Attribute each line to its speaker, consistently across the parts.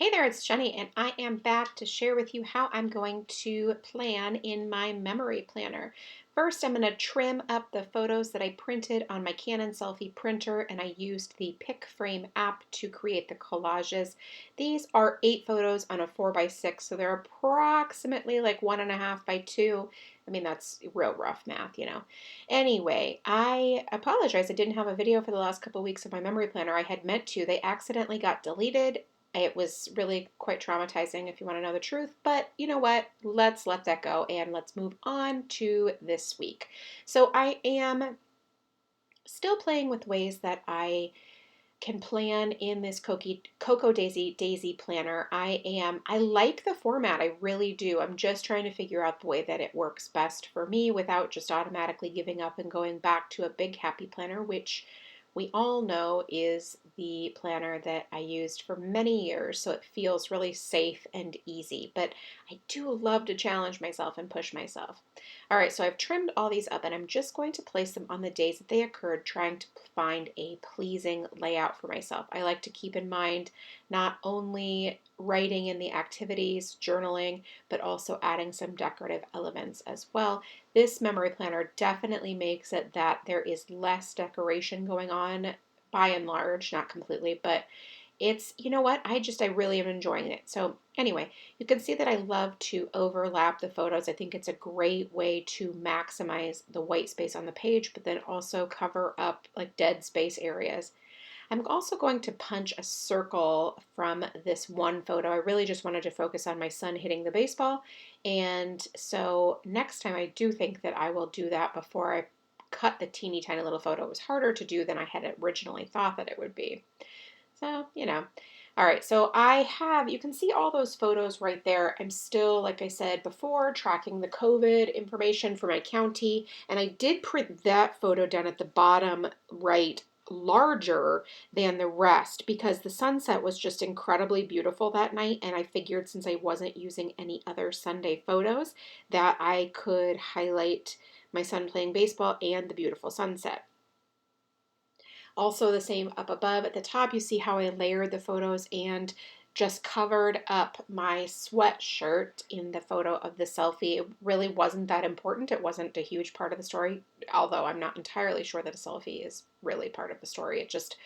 Speaker 1: Hey there, it's Jenny, and I am back to share with you how I'm going to plan in my memory planner. First, I'm going to trim up the photos that I printed on my Canon selfie printer, and I used the Pick Frame app to create the collages. These are 8 photos on a 4x6, so they're approximately like 1.5 by 2. I mean, that's real rough math, you know. Anyway, I apologize. I didn't have a video for the last couple of weeks of my memory planner. I had meant to. They accidentally got deleted. It was really quite traumatizing if you want to know the truth, but you know what? Let's let that go and let's move on to this week. So I am still playing with ways that I can plan in this Cocoa Daisy planner. I like the format, I really do. I'm just trying to figure out the way that it works best for me without just automatically giving up and going back to a big happy planner, which we all know is the planner that I used for many years, so it feels really safe and easy. But I do love to challenge myself and push myself. All right, so I've trimmed all these up and I'm just going to place them on the days that they occurred, trying to find a pleasing layout for myself. I like to keep in mind not only writing in the activities, journaling, but also adding some decorative elements as well. This memory planner definitely makes it that there is less decoration going on by and large, not completely, but it's, you know what, I really am enjoying it. So anyway, you can see that I love to overlap the photos. I think it's a great way to maximize the white space on the page, but then also cover up like dead space areas. I'm also going to punch a circle from this one photo. I really just wanted to focus on my son hitting the baseball. And so next time I do think that I will do that before I cut the teeny tiny little photo. It was harder to do than I had originally thought that it would be. So, you know. All right, so you can see all those photos right there. I'm still, like I said before, tracking the COVID information for my county, and I did print that photo down at the bottom right larger than the rest because the sunset was just incredibly beautiful that night, and I figured since I wasn't using any other Sunday photos that I could highlight my son playing baseball and the beautiful sunset. Also the same up above at the top, you see how I layered the photos and just covered up my sweatshirt in the photo of the selfie. It really wasn't that important. It wasn't a huge part of the story, although I'm not entirely sure that a selfie is really part of the story. It just,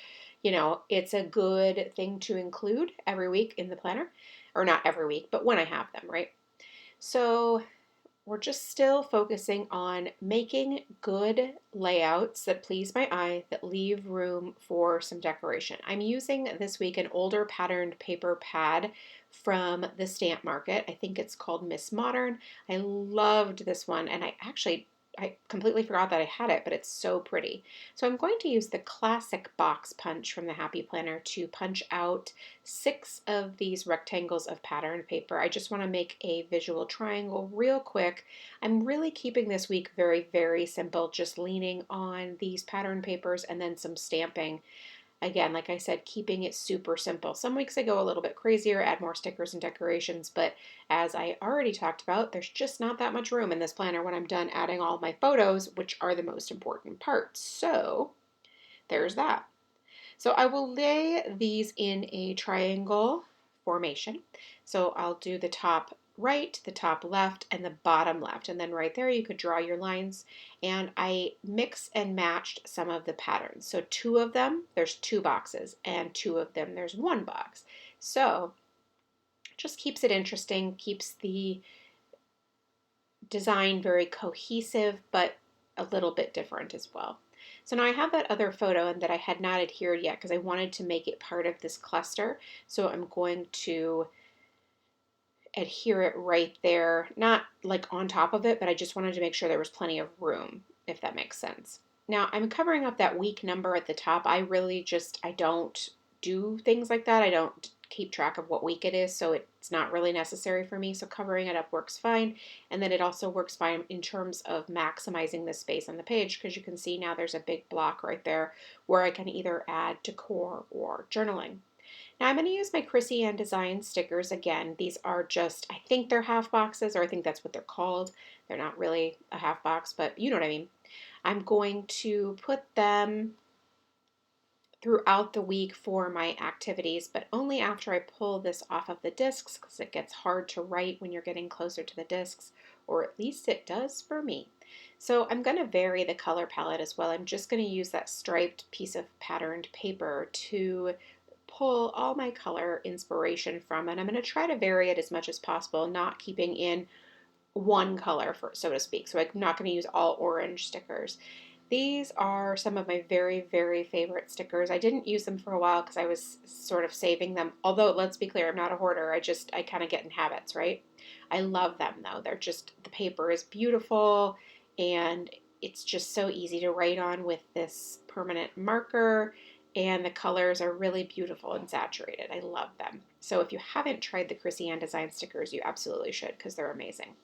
Speaker 1: it's a good thing to include every week in the planner, or not every week, but when I have them, right? So we're just still focusing on making good layouts that please my eye, that leave room for some decoration. I'm using this week an older patterned paper pad from the stamp market. I think it's called Miss Modern. I loved this one, and I completely forgot that I had it, but it's so pretty. So I'm going to use the classic box punch from the Happy Planner to punch out 6 of these rectangles of patterned paper. I just want to make a visual triangle real quick. I'm really keeping this week very, very simple, just leaning on these pattern papers and then some stamping. Again, like I said, keeping it super simple. Some weeks I go a little bit crazier, add more stickers and decorations, but as I already talked about, there's just not that much room in this planner when I'm done adding all my photos, which are the most important part. So there's that. So I will lay these in a triangle formation. So I'll do the top right, the top left, and the bottom left. And then right there you could draw your lines. And I mix and matched some of the patterns. So 2 of them, there's 2 boxes, and 2 of them, there's 1 box. So just keeps it interesting, keeps the design very cohesive, but a little bit different as well. So now I have that other photo and that I had not adhered yet because I wanted to make it part of this cluster. So I'm going to adhere it right there, not like on top of it, but I just wanted to make sure there was plenty of room, if that makes sense. Now I'm covering up that week number at the top. I don't do things like that. I don't keep track of what week it is, so it's not really necessary for me. So covering it up works fine. And then it also works fine in terms of maximizing the space on the page, because you can see now there's a big block right there where I can either add decor or journaling. Now I'm going to use my Chrissy Ann Design stickers again. These are just, I think they're half boxes, or I think that's what they're called. They're not really a half box, but you know what I mean. I'm going to put them throughout the week for my activities, but only after I pull this off of the discs because it gets hard to write when you're getting closer to the discs, or at least it does for me. So I'm going to vary the color palette as well. I'm just going to use that striped piece of patterned paper to pull all my color inspiration from, and I'm going to try to vary it as much as possible, not keeping in one color, for, so to speak. So I'm not going to use all orange stickers. These are some of my very, very favorite stickers. I didn't use them for a while because I was sort of saving them. Although, let's be clear, I'm not a hoarder. I kind of get in habits, right? I love them though. They're just, the paper is beautiful and it's just so easy to write on with this permanent marker. And the colors are really beautiful and saturated. I love them. So if you haven't tried the Chrissy Ann design stickers, you absolutely should because they're amazing.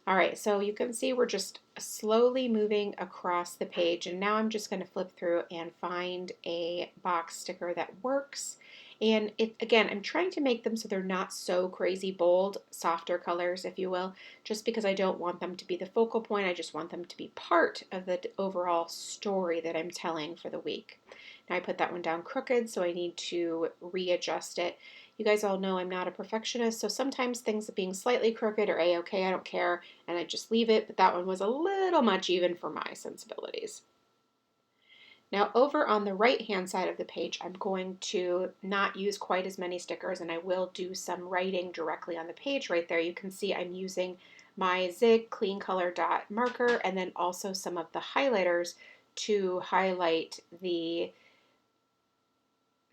Speaker 1: All right, so you can see we're just slowly moving across the page, and now I'm just going to flip through and find a box sticker that works. And again, I'm trying to make them so they're not so crazy bold, softer colors, if you will, just because I don't want them to be the focal point. I just want them to be part of the overall story that I'm telling for the week. Now I put that one down crooked, so I need to readjust it. You guys all know I'm not a perfectionist, so sometimes things being slightly crooked are a-okay, I don't care, and I just leave it, but that one was a little much even for my sensibilities. Now over on the right hand side of the page, I'm going to not use quite as many stickers, and I will do some writing directly on the page right there. You can see I'm using my Zig Clean Color Dot marker and then also some of the highlighters to highlight the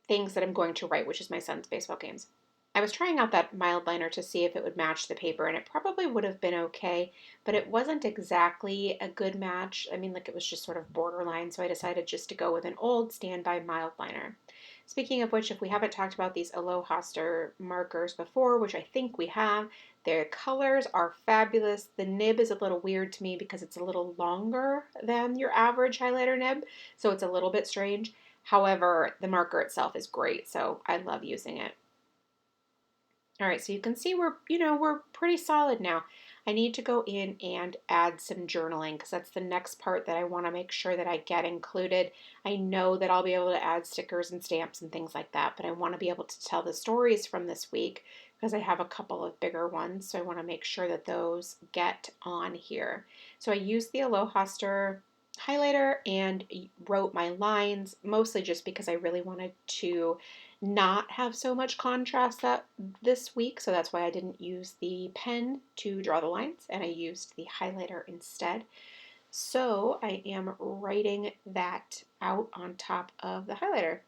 Speaker 1: things that I'm going to write, which is my son's baseball games. I was trying out that mild liner to see if it would match the paper, and it probably would have been okay, but it wasn't exactly a good match. I mean, like, it was just sort of borderline, so I decided just to go with an old standby mild liner. Speaking of which, if we haven't talked about these Alohaster markers before, which I think we have, their colors are fabulous. The nib is a little weird to me because it's a little longer than your average highlighter nib, so it's a little bit strange. However, the marker itself is great, so I love using it. All right, so you can see we're pretty solid now. I need to go in and add some journaling because that's the next part that I want to make sure that I get included. I know that I'll be able to add stickers and stamps and things like that, but I want to be able to tell the stories from this week because I have a couple of bigger ones, so I want to make sure that those get on here. So I used the Alohaster highlighter and wrote my lines, mostly just because I really wanted to not have so much contrast this week, so that's why I didn't use the pen to draw the lines and I used the highlighter instead. So I am writing that out on top of the highlighter.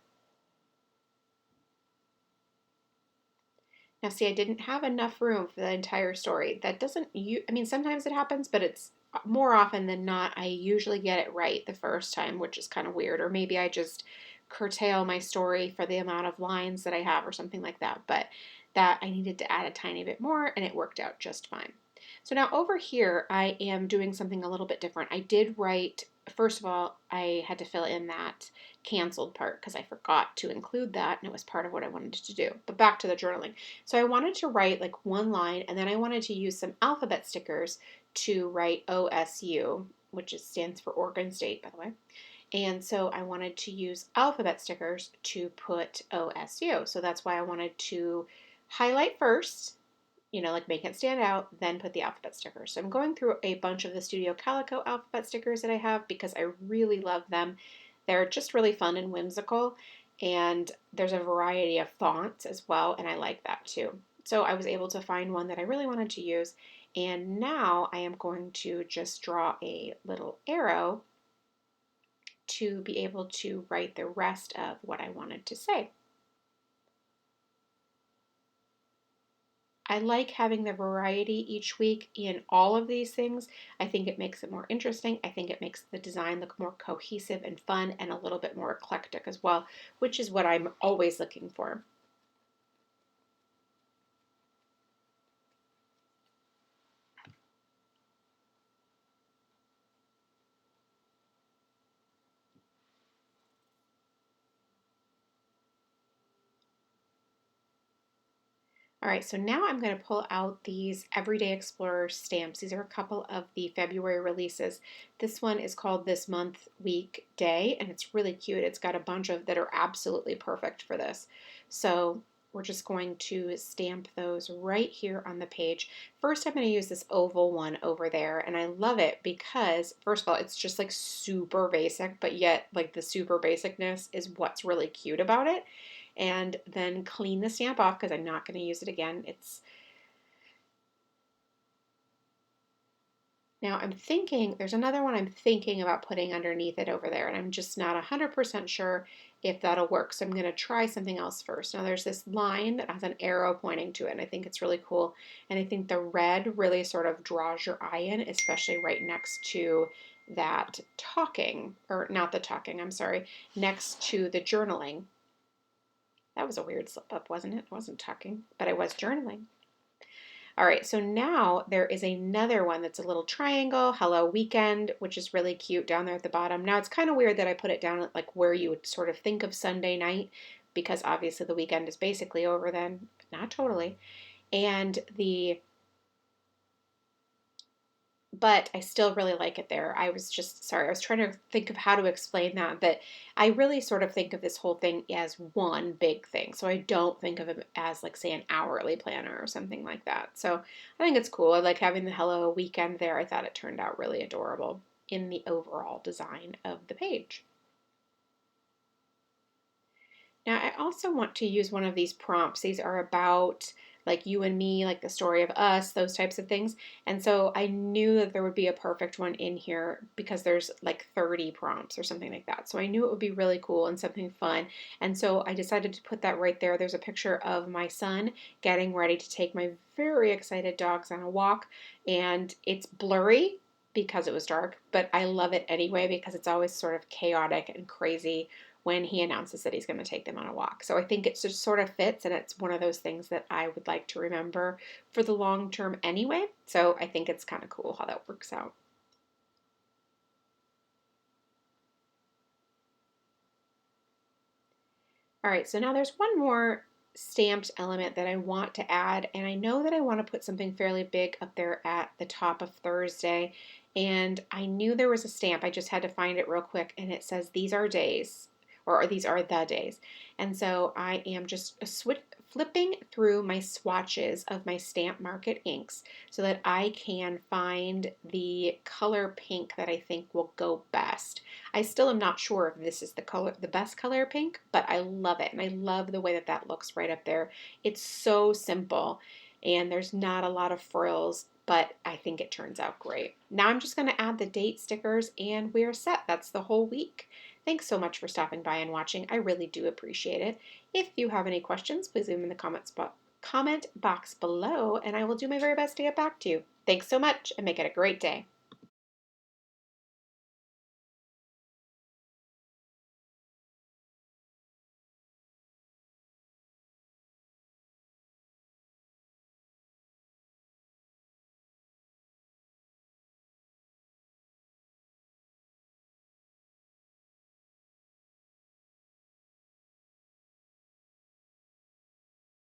Speaker 1: Now see, I didn't have enough room for the entire story. That doesn't, I mean, sometimes it happens, but it's more often than not, I usually get it right the first time, which is kind of weird. Or maybe I just curtail my story for the amount of lines that I have or something like that. But that I needed to add a tiny bit more and it worked out just fine. So now over here, I am doing something a little bit different. I did write, first of all, I had to fill in that canceled part because I forgot to include that and it was part of what I wanted to do. But back to the journaling. So I wanted to write like one line and then I wanted to use some alphabet stickers to write OSU, which stands for Oregon State, by the way. And so I wanted to use alphabet stickers to put OSU. So that's why I wanted to highlight first, like make it stand out, then put the alphabet stickers. So I'm going through a bunch of the Studio Calico alphabet stickers that I have because I really love them. They're just really fun and whimsical, and there's a variety of fonts as well, and I like that too. So I was able to find one that I really wanted to use, and now I am going to just draw a little arrow to be able to write the rest of what I wanted to say. I like having the variety each week in all of these things. I think it makes it more interesting. I think it makes the design look more cohesive and fun and a little bit more eclectic as well, which is what I'm always looking for. All right, so now I'm going to pull out these Everyday Explorer stamps. These are a couple of the February releases. This one is called This Month, Week, Day, and it's really cute. It's got a bunch of that are absolutely perfect for this. So we're just going to stamp those right here on the page. First, I'm going to use this oval one over there, and I love it because, first of all, it's just like super basic, but yet like the super basicness is what's really cute about it. And then clean the stamp off because I'm not going to use it again. Now I'm thinking, there's another one I'm thinking about putting underneath it over there, and I'm just not 100% sure if that'll work. So I'm going to try something else first. Now there's this line that has an arrow pointing to it, and I think it's really cool. And I think the red really sort of draws your eye in, especially right next to that talking, or not the talking, I'm sorry, next to the journaling. That was a weird slip up, wasn't it? I wasn't talking, but I was journaling. All right, so now there is another one that's a little triangle, Hello Weekend, which is really cute down there at the bottom. Now it's kind of weird that I put it down at like where you would sort of think of Sunday night, because obviously the weekend is basically over then, but not totally. And but I still really like it there. I was just, sorry, I was trying to think of how to explain that I really sort of think of this whole thing as one big thing. So I don't think of it as like, say, an hourly planner or something like that. So I think it's cool. I like having the Hello Weekend there. I thought it turned out really adorable in the overall design of the page. Now, I also want to use one of these prompts. These are about like you and me, like the story of us, those types of things. And so I knew that there would be a perfect one in here because there's like 30 prompts or something like that. So I knew it would be really cool and something fun. And so I decided to put that right there. There's a picture of my son getting ready to take my very excited dogs on a walk. And it's blurry because it was dark, but I love it anyway because it's always sort of chaotic and crazy when he announces that he's going to take them on a walk. So I think it just sort of fits, and it's one of those things that I would like to remember for the long term anyway. So I think it's kind of cool how that works out. All right, so now there's one more stamped element that I want to add, and I know that I want to put something fairly big up there at the top of Thursday, and I knew there was a stamp. I just had to find it real quick, and it says these are days, or these are the days. And so I am just flipping through my swatches of my Stamp Market inks so that I can find the color pink that I think will go best. I still am not sure if this is the color, the best color pink, but I love it. And I love the way that that looks right up there. It's so simple and there's not a lot of frills, but I think it turns out great. Now I'm just going to add the date stickers and we're set. That's the whole week. Thanks so much for stopping by and watching. I really do appreciate it. If you have any questions, please leave them in the comment box below and I will do my very best to get back to you. Thanks so much and make it a great day.